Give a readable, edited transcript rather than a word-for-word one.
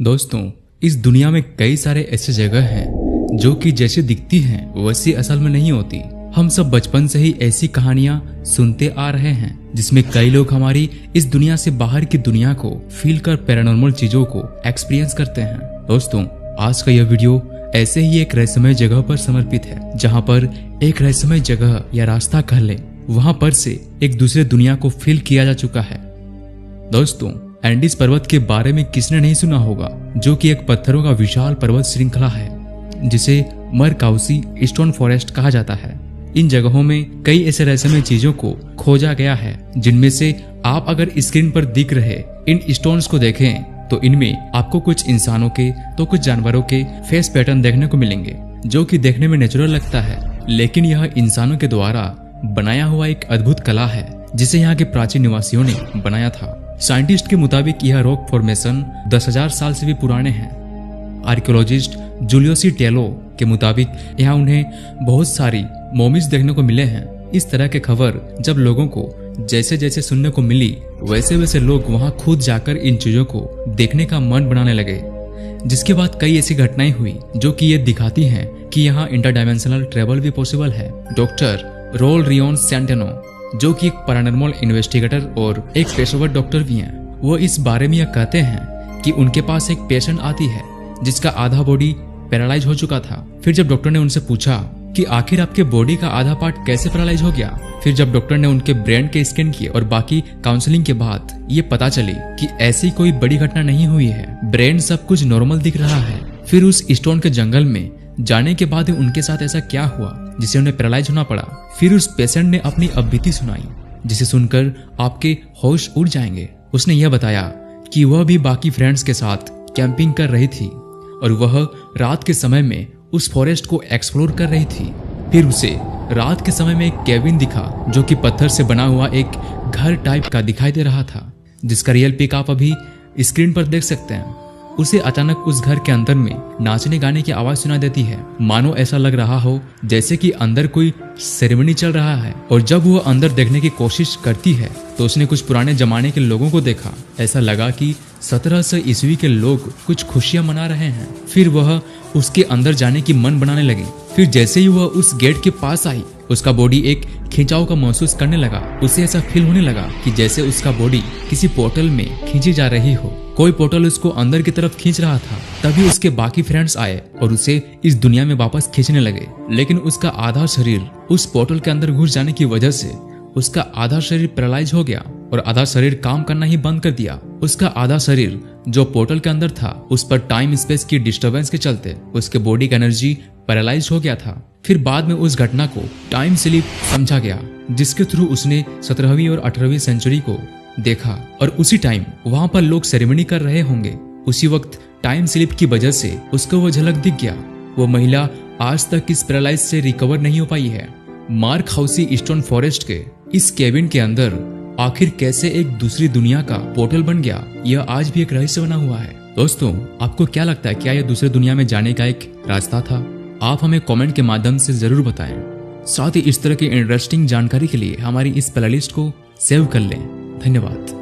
दोस्तों, इस दुनिया में कई सारे ऐसे जगह हैं जो कि जैसे दिखती हैं वैसी असल में नहीं होती। हम सब बचपन से ही ऐसी कहानियां सुनते आ रहे हैं जिसमें कई लोग हमारी इस दुनिया से बाहर की दुनिया को फील कर पैरानॉर्मल चीजों को एक्सपीरियंस करते हैं। दोस्तों, आज का यह वीडियो ऐसे ही एक रहस्यमय जगह पर समर्पित है, जहां पर एक रहस्यमय जगह या रास्ता कह ले, वहां पर से एक दूसरे दुनिया को फील किया जा चुका है। दोस्तों, एंडीज पर्वत के बारे में किसने नहीं सुना होगा, जो कि एक पत्थरों का विशाल पर्वत श्रृंखला है जिसे मरकाउसी स्टोन फॉरेस्ट कहा जाता है। इन जगहों में कई ऐसे रहस्यमय चीजों को खोजा गया है, जिनमें से आप अगर स्क्रीन पर दिख रहे इन स्टोन्स को देखें तो इनमें आपको कुछ इंसानों के तो कुछ जानवरों के फेस पैटर्न देखने को मिलेंगे, जो कि देखने में नेचुरल लगता है, लेकिन यह इंसानों के द्वारा बनाया हुआ एक अद्भुत कला है जिसे यहाँ के प्राचीन निवासियों ने बनाया था। साइंटिस्ट के मुताबिक यह रॉक फॉर्मेशन 10,000 साल से भी पुराने हैं। आर्कियोलॉजिस्ट जूलियोसी टेलो के मुताबिक यहाँ उन्हें बहुत सारी मोमीज देखने को मिले हैं। इस तरह के खबर जब लोगों को जैसे जैसे सुनने को मिली, वैसे वैसे लोग वहां खुद जाकर इन चीजों को देखने का मन बनाने लगे, जिसके बाद कई ऐसी घटनाएं हुई जो कि ये दिखाती हैं कि यहाँ इंटरडायमेंशनल ट्रेवल भी पॉसिबल है। डॉक्टर रोल रियोन सेंटेनो, जो कि एक पैरानॉर्मल इन्वेस्टिगेटर और एक पेशेवर डॉक्टर भी हैं, वो इस बारे में यह कहते हैं कि उनके पास एक पेशेंट आती है जिसका आधा बॉडी पैरालाइज हो चुका था। फिर जब डॉक्टर ने उनसे पूछा कि आखिर आपके बॉडी का आधा पार्ट कैसे पैरालाइज हो गया, फिर जब डॉक्टर ने उनके ब्रेन के स्कैन किए और बाकी काउंसलिंग के बाद ये पता चली कि ऐसी कोई बड़ी घटना नहीं हुई है, ब्रेन सब कुछ नॉर्मल दिख रहा है। फिर उस स्टोन के जंगल में जाने के बाद उनके साथ ऐसा क्या हुआ जिसे उन्हें पैरालाइज होना पड़ा। फिर उस पेशेंट ने अपनी अबीती सुनाई, जिसे सुनकर आपके होश उड़ जाएंगे। उसने यह बताया कि वह भी बाकी फ्रेंड्स के साथ कैंपिंग कर रही थी और वह रात के समय में उस फॉरेस्ट को एक्सप्लोर कर रही थी। फिर उसे रात के समय में एक केबिन दिखा जो कि पत्थर से बना हुआ एक घर टाइप का दिखाई दे रहा था, जिसका रियल पिक आप अभी स्क्रीन पर देख सकते हैं। उसे अचानक उस घर के अंदर में नाचने गाने की आवाज सुनाई देती है, मानो ऐसा लग रहा हो जैसे कि अंदर कोई सेरेमनी चल रहा है। और जब वह अंदर देखने की कोशिश करती है तो उसने कुछ पुराने जमाने के लोगों को देखा। ऐसा लगा कि 1700 ईस्वी के लोग कुछ खुशियां मना रहे हैं। फिर वह उसके अंदर जाने की मन बनाने लगी। फिर जैसे ही वह उस गेट के पास आई, उसका बॉडी एक खिंचाव का महसूस करने लगा। उसे ऐसा फील होने लगा कि जैसे उसका बॉडी किसी पोर्टल में खींची जा रही हो, कोई पोर्टल उसको अंदर की तरफ खींच रहा था। तभी उसके बाकी फ्रेंड्स आए और उसे इस दुनिया में वापस खींचने लगे, लेकिन उसका आधा शरीर उस पोर्टल के अंदर घुस जाने की वजह से उसका आधा शरीर पैरालाइज हो गया और आधा शरीर काम करना ही बंद कर दिया। उसका आधा शरीर जो पोर्टल के अंदर था, उस पर टाइम स्पेस की डिस्टर्बेंस के चलते उसके बॉडी का एनर्जी पैरालाइज हो गया था। फिर बाद में उस घटना को टाइम स्लिप समझा गया, जिसके थ्रू उसने 17वीं और 18वीं सेंचुरी को देखा और उसी टाइम वहां पर लोग सेरेमनी कर रहे होंगे। उसी वक्त टाइम स्लिप की वजह से उसको वो झलक दिख गया। वो महिला आज तक इस पैरालाइज से रिकवर नहीं हो पाई है। मरकाउसी स्टोन फॉरेस्ट के इस केबिन के अंदर आखिर कैसे एक दूसरी दुनिया का पोर्टल बन गया, यह आज भी एक रहस्य बना हुआ है। दोस्तों, आपको क्या लगता है, क्या यह दूसरी दुनिया में जाने का एक रास्ता था? आप हमें कमेंट के माध्यम से जरूर बताएं। साथ ही इस तरह की इंटरेस्टिंग जानकारी के लिए हमारी इस प्लेलिस्ट को सेव कर लें। धन्यवाद।